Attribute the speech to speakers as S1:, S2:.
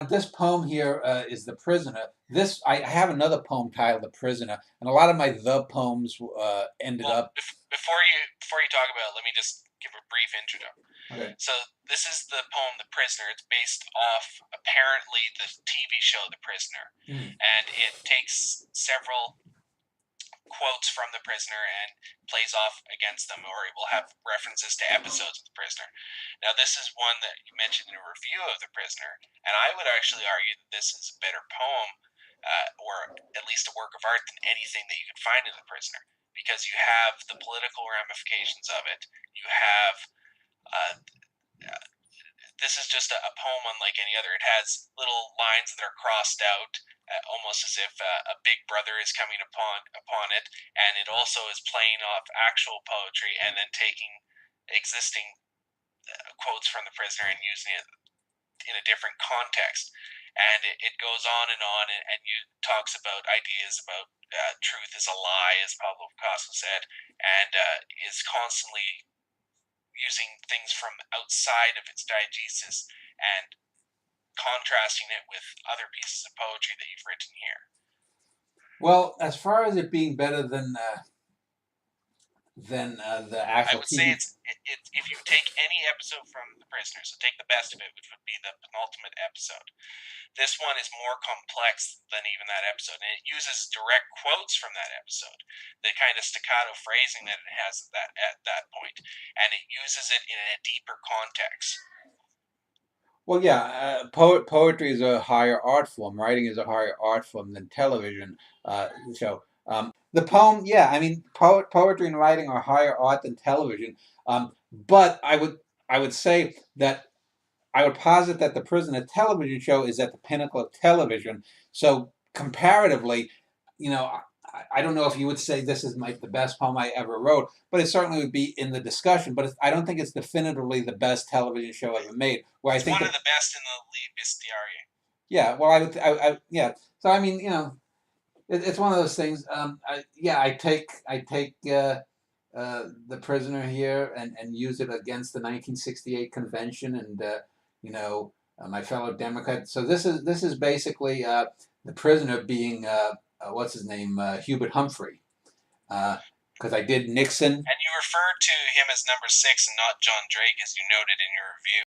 S1: This poem here is The Prisoner. This I have another poem titled The Prisoner, and a lot of my the poems ended
S2: Well,
S1: up.
S2: before you talk about it, let me just give a brief intro.
S1: Okay.
S2: So this is the poem "The Prisoner." It's based off apparently the TV show "The Prisoner,"
S1: Mm.
S2: and it takes several quotes from The Prisoner and plays off against them, or it will have references to episodes of The Prisoner. Now, this is one that you mentioned in a review of The Prisoner, and I would actually argue that this is a better poem, or at least a work of art, than anything that you could find in The Prisoner, because you have the political ramifications of it. You have uh, this is just a poem unlike any other. It has little lines that are crossed out, almost as if a big brother is coming upon it, and it also is playing off actual poetry and then taking existing quotes from The Prisoner and using it in a different context. And it goes on, and you talks about ideas about truth is a lie, as Pablo Picasso said, and is constantly using things from outside of its diegesis and contrasting it with other pieces of poetry that you've written here.
S1: Well, as far as it being better than the
S2: I
S1: actual
S2: would say
S1: TV.
S2: it if you take any episode from The Prisoner, so take the best of it, which would be the penultimate episode. This one is more complex than even that episode, and it uses direct quotes from that episode, the kind of staccato phrasing that it has at that point, and it uses it in a deeper context.
S1: Well, yeah, poetry is a higher art form. Writing is a higher art form than television show. The poem, yeah, I mean, poetry and writing are higher art than television. But I would say that I would posit that the Prisoner television show is at the pinnacle of television. So comparatively, I don't know if you would say this is the best poem I ever wrote, but it certainly would be in the discussion. But I don't think it's definitively the best television show ever made. Where I
S2: It's
S1: think
S2: one of
S1: the
S2: the best in the League Bestiarii.
S1: yeah, well, yeah. So I mean, it's one of those things. Yeah, I take the Prisoner here and use it against the 1968 convention and my fellow Democrat. So this is basically the Prisoner being what's his name, Hubert Humphrey, because I did Nixon.
S2: And you referred to him as number 6 and not John Drake, as you noted in your review.